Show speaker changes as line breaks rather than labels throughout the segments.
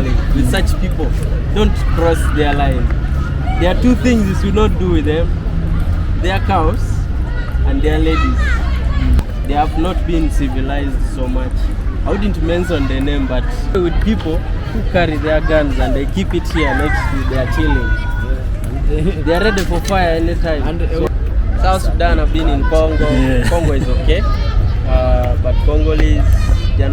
normally with such people. Don't cross their line. There are two things you should not do with them. They are cows and they are ladies. They have not been civilized so much. I wouldn't mention the name, but with people who carry their guns and they keep it here next to their chilling. They are ready for fire anytime. So, South Sudan have been in Congo. Congo is okay, but Congolese, they are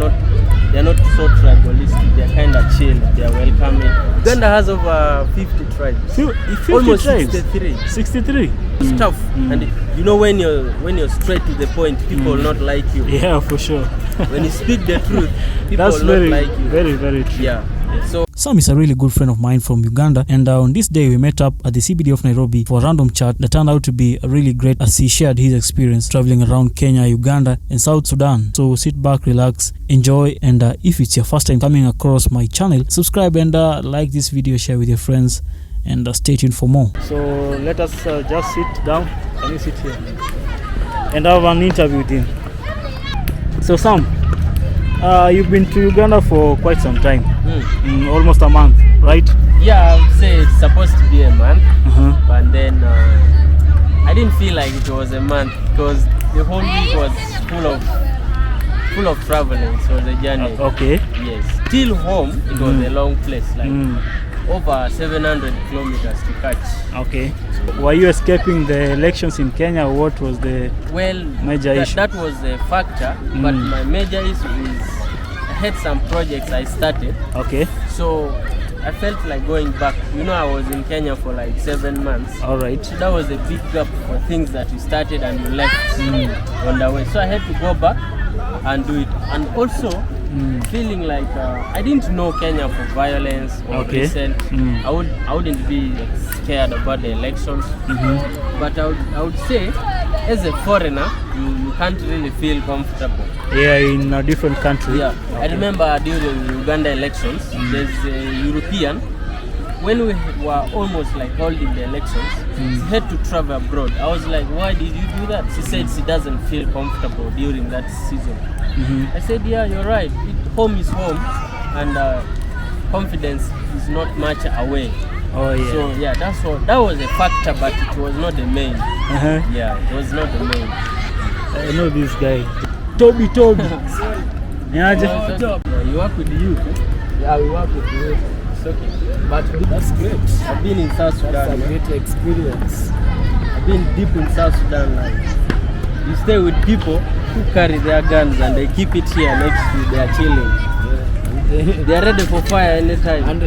not so tribalistic. They are kind of chill. They are welcoming. Uganda has over 50 tribes.
50
almost
tribes?
63.
63?
It's tough, and you know when you're straight to the point, people will not like you.
Yeah, for sure.
When you speak the truth, people
That's
will not like you.
Very, very true.
Yeah. So
Sam is a really good friend of mine from Uganda, and on this day we met up at the CBD of Nairobi for a random chat that turned out to be really great as he shared his experience traveling around Kenya, Uganda and South Sudan. So sit back, relax, enjoy, and if it's your first time coming across my channel, subscribe and like this video, share with your friends, and stay tuned for more. So let us just sit down. Can you sit here? And have an interview with him. So Sam, you've been to Uganda for quite some time, almost a month, right?
yeah, I would say it's supposed to be a month, but then I didn't feel like it was a month because the whole week was full of traveling. So the journey.
Okay.
Yes. Till home, it was a long place, like over 700 kilometers to catch.
Okay. Were you escaping the elections in Kenya, or what was the major issue?
That was a factor, but my major issue is I had some projects I started.
Okay.
So I felt like going back. You know, I was in Kenya for like 7 months.
All right.
So that was a big gap for things that you started and you left on the way. So I had to go back and do it. And also feeling like I didn't know Kenya for violence or recent. I wouldn't be scared about the elections. But I would say, as a foreigner, you can't really feel comfortable.
Yeah, in a different country.
Yeah. I remember during Uganda elections, there's a European. When we were almost like holding the elections, she had to travel abroad. I was like, why did you do that? She said she doesn't feel comfortable during that season. I said, yeah, you're right. Home is home, and confidence is not much away.
Oh yeah.
So yeah, that was a factor, but it was not the main. Yeah, it was not the main.
I know this guy. Toby.
Yeah, you work with you.
Yeah, we work with you.
It's okay.
But that's great.
I've been in South Sudan.
That's a great experience.
I've been deep in South Sudan. Like, you stay with people who carry their guns and they keep it here next to their chilling. They are ready for fire anytime.
And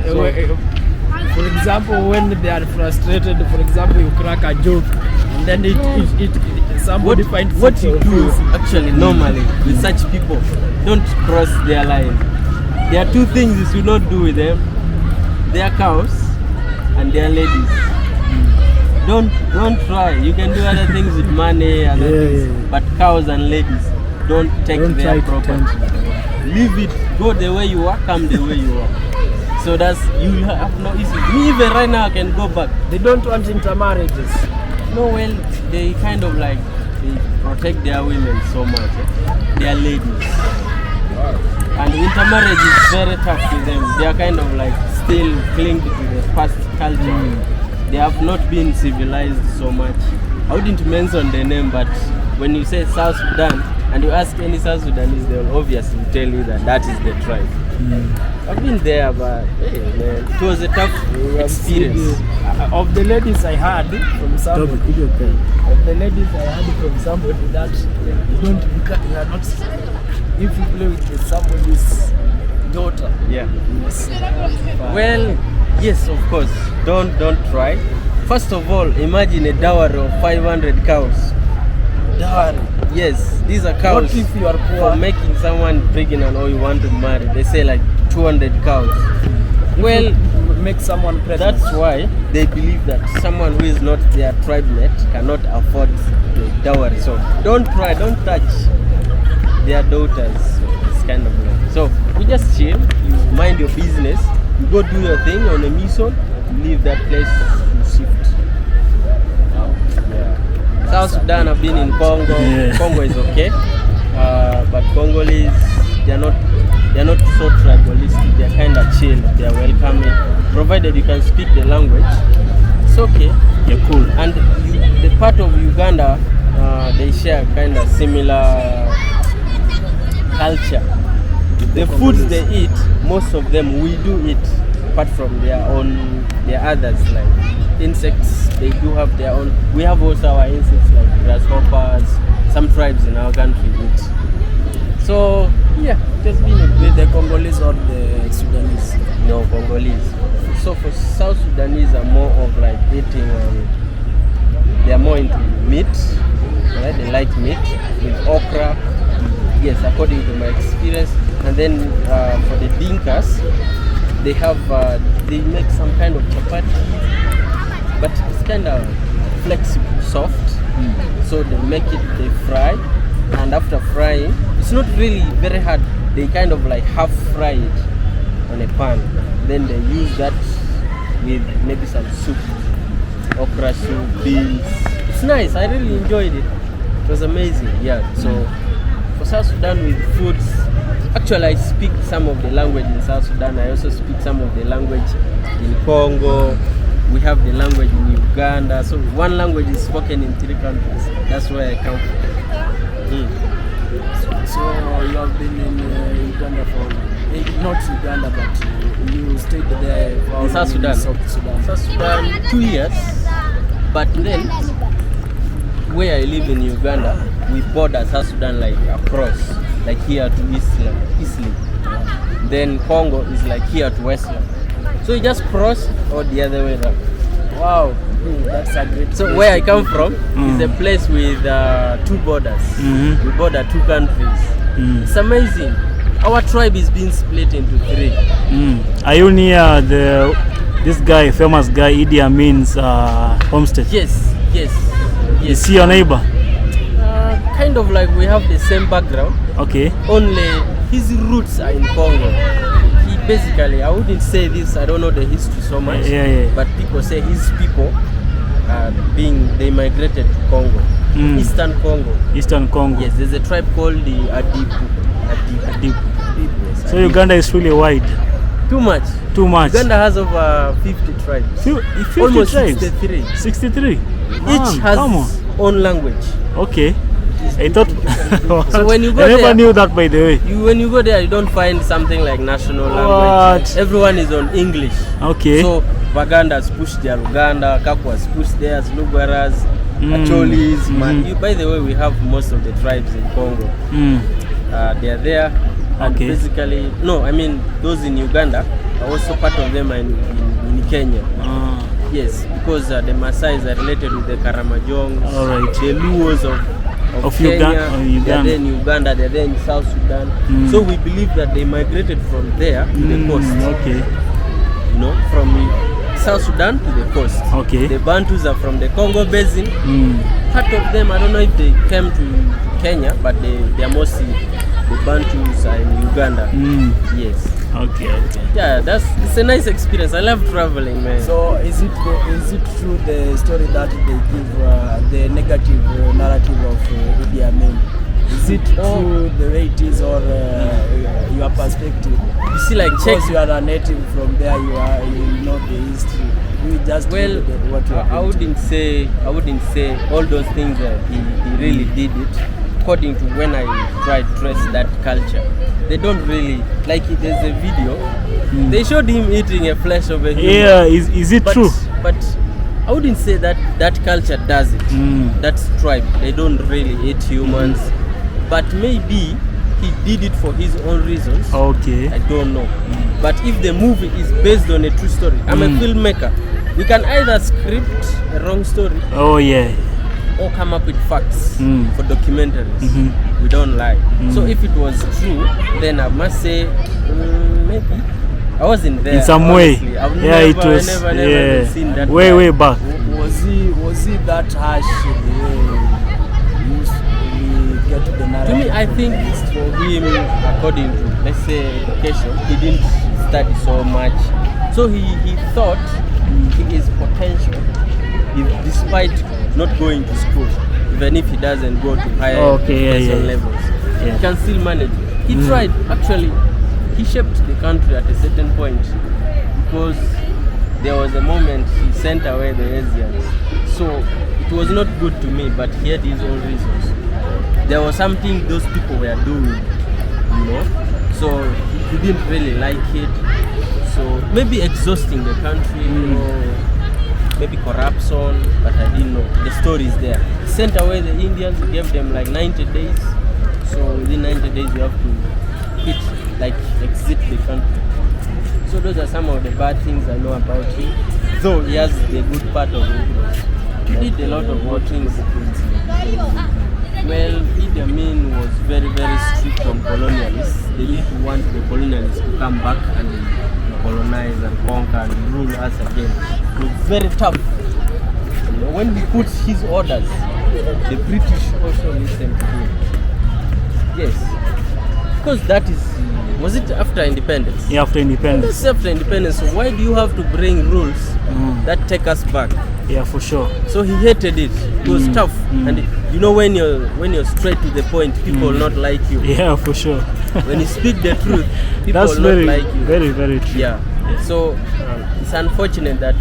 for example, when they are frustrated, for example, you crack a joke, and then somebody finds
what you do actually normally with such people. Don't cross their line. There are two things you should not do with them. They are cows and they are ladies. Don't try. You can do other things with money, things, but cows and ladies, don't take their property. Leave it. Go the way you are. Come the way you are. So you have no issue. Me even right now I can go back.
They don't want intermarriages.
No, well, they kind of like they protect their women so much. They are ladies. And intermarriage is very tough to them. They are kind of like still cling to the past culture. They have not been civilized so much. I wouldn't mention the name, but when you say South Sudan and you ask any South Sudanese, they will obviously tell you that is the tribe. I've been there, but hey, man, it was a tough experience.
Of the ladies I heard from somebody, that you are not, if you play with somebody's daughter.
Yeah. Yes. Well, yes, of course. Don't try. First of all, imagine a dowry of 500 cows.
Dowry.
Yes, these are cows.
What if you are poor?
For making someone pregnant or you want to marry, they say like 200 cows. Well,
make someone pregnant.
That's why they believe that someone who is not their tribe mate cannot afford the dowry. So don't try, don't touch their daughters. It's kind of like. So you just chill, you mind your business, you go do your thing on a mission, you leave that place, you shift. South Sudan have been in Congo. Congo is okay, but Congolese, they They're not so tribalistic. They're kind of chill. They're welcoming, provided you can speak the language. It's okay.
Yeah, cool.
And the part of Uganda, they share kind of similar culture. The foods they eat, most of them we do eat, apart from their others like insects. They do have their own. We have also our insects like grasshoppers. Some tribes in our country eat. So yeah, it has been a great.
The Congolese or the Sudanese?
No, Congolese. So for South Sudanese are more of like eating. They are more into meat. Right? They like meat with okra. Yes, according to my experience. And then for the Dinkas, they have they make some kind of chapati, but it's kind of flexible, soft. So they make it, they fry, and after frying, it's not really very hard. They kind of like half fry it on a pan. Then they use that with maybe some soup, okra soup, beans. It's nice. I really enjoyed it. It was amazing. Yeah. So for South Sudan with foods, actually I speak some of the language in South Sudan. I also speak some of the language in Congo. We have the language in Uganda. So one language is spoken in 3 countries. That's where I come from.
So you have been in Uganda for, not Uganda, but you stayed there for
In South Sudan.
South
Sudan 2 years. But then, where I live in Uganda, we border South Sudan like across, like here to Eastland. Then Congo is like here to Westland. So you just cross or the other way around.
Wow, that's a great.
So where I come from is a place with 2 borders. We border 2 countries. It's amazing. Our tribe is being split into 3.
Are you near this guy, famous guy, Idi Amin's homestead?
Yes.
Is he your neighbor?
Kind of like we have the same background.
Okay.
Only his roots are in Congo. He basically, I wouldn't say this, I don't know the history so much.
Yeah.
But people say his people they migrated to Congo. Eastern Congo.
Eastern Congo.
Yes, there's a tribe called the Adipu. Yes,
So
Adipu.
Uganda is really wide.
Too much.
Uganda
has over 50 tribes.
50
Almost
tribes?
63.
63?
Each has its own language.
Okay. I thought.
So when you go
I never
there,
knew that, by the way.
When you go there, you don't find something like national language.
What?
Everyone is on English.
Okay.
So Bagandas push their Luganda, Kakwas push theirs, Lugaras, Acholis. By the way, we have most of the tribes in Congo. They are there. And basically, those in Uganda are also part of them in Kenya. Yes, because the Maasais are related with the Karamajongs, the Luos of Kenya. They are there in Uganda, they are there in South Sudan. So we believe that they migrated from there to the coast.
Okay.
From South Sudan to the coast.
Okay.
The Bantus are from the Congo Basin. Part of them, I don't know if they came to Kenya, but they are mostly the Bantus are in Uganda. Yes.
Okay.
Yeah, it's a nice experience. I love traveling, man.
So is it true the story that they give the negative narrative of Idi Amin? Is it true the way it is, or your perspective?
You see, like
because you are a native from there, you know the history. You just
what you are. I wouldn't say all those things he really did it. According to when I try to trace that culture, they don't really like it. There's a video. They showed him eating a flesh of a human.
Yeah, is it true?
But I wouldn't say that culture does it. That's tribe. They don't really eat humans. But maybe he did it for his own reasons.
Okay.
I don't know. But if the movie is based on a true story, I'm a filmmaker. We can either script a wrong story.
Oh yeah.
Or come up with facts for documentaries. We don't lie. So if it was true, then I must say maybe I wasn't there.
In some
honestly.
way.
I've
It was
never seen that.
way back.
Was he that harsh the way we get the narrative?
To me, I think it's for him, according to, let's say, education, he didn't study so much. So he thought he is potential, despite not going to school, even if he doesn't go to higher education levels. He can still manage. He tried, actually. he shaped the country at a certain point, because there was a moment he sent away the Asians. So it was not good to me, but he had his own reasons. There was something those people were doing, you know, so he didn't really like it. So maybe exhausting the country, or maybe corruption, but I didn't know. The story is there. He sent away the Indians, he gave them like 90 days. So within 90 days you have to quit, like exit the country. So those are some of the bad things I know about him. Though he has the good part of it. He did a lot of good things. Well, Idi Amin was very, very strict on colonialists. They didn't want the colonialists to come back and colonize and conquer and rule us again. It was very tough. You know, when he put his orders, the British also listened to him. Yes, because that was it after independence?
Yeah, after independence.
That's after independence. So why do you have to bring rules that take us back?
Yeah, for sure.
So he hated it. It was tough, and you know, when you're straight to the point, people will not like you.
Yeah, for sure.
When you speak the truth, people
That's
will
very,
not like you.
very, very true.
Yeah. So it's unfortunate that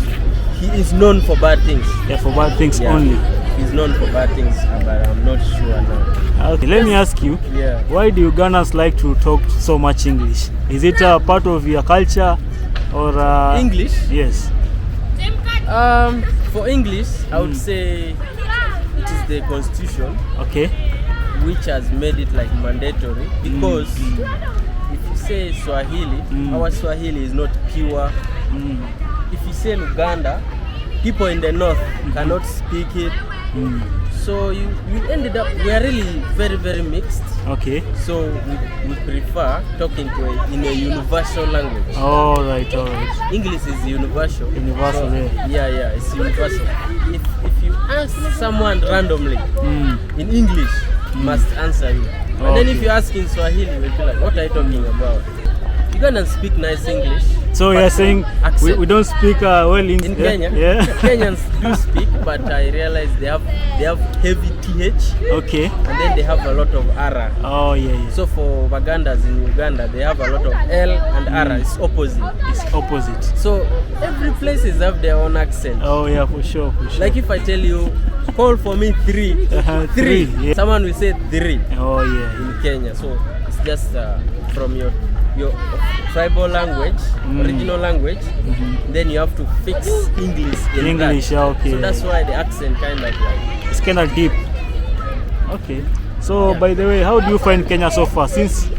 he is known for bad things.
Yeah, for bad things
Yeah.
only.
He's known for bad things, but I'm not sure now.
Okay, let me ask you,
Yeah.
why do Ugandans like to talk so much English? Is it a part of your culture or
English?
Yes.
For English, I would say it is the constitution
Okay.
which has made it like mandatory, because if you say Swahili, our Swahili is not pure. If you say Uganda, people in the north cannot speak it. So you ended up, we are really very, very mixed.
Okay.
So we prefer talking in a universal language.
All right, all right.
English is universal.
Universal,
So,
yeah.
yeah, it's universal. If you ask someone randomly in English, must answer you. And then if you ask in Swahili, we'll be like, what are you talking about? Ugandans speak nice English.
So
but
you're saying we don't speak well
in Kenya?
Yeah.
Kenyans do speak, but I realize they have heavy TH,
Okay.
and then they have a lot of R.
Oh, yeah, yeah.
So for Wagandas in Uganda, they have a lot of L and R. It's opposite.
It's opposite.
So every places have their own accent.
Oh, yeah, for sure, for sure.
Like if I tell you, call for me three,
Three, yeah.
someone will say three
Oh, yeah.
in Kenya. So it's just from your tribal language, original language, then you have to fix English in
English,
that.
okay.
So that's why the accent kind of like.
It's kind of deep. Okay. So,
Yeah.
by the way, how do you find Kenya so far? Since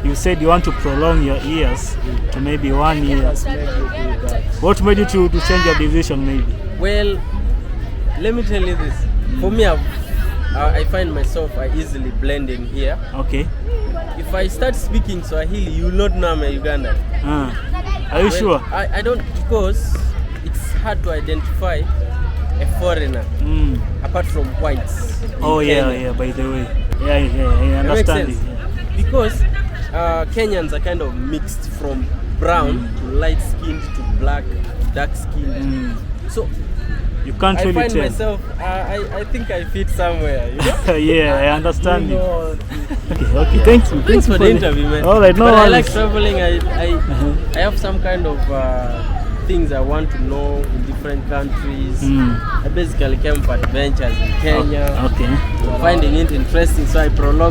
you said you want to prolong your years to maybe 1 year.
That's made you do that.
What made you to change your decision maybe?
Well, let me tell you this. For me, I find myself I easily blend in here.
Okay.
If I start speaking Swahili, you will not know I'm a Ugandan.
Are you
Well,
sure?
I don't, because it's hard to identify a foreigner apart from whites. in
Oh, yeah,
Kenya.
yeah, by the way. Yeah, I
That makes
understand it.
sense. Because Kenyans are kind of mixed from brown to light skinned to black, dark skinned. So
You can't
I
really
find
tell.
myself, I think I fit somewhere, you know?
Yeah, I understand
You
it.
know,
Okay, thank you.
Thanks for the interview, man.
All right, no
But I
worries.
like traveling. I have some kind of things I want to know in different countries. I basically came for adventures in Kenya.
Okay.
Finding it interesting, so I prolonged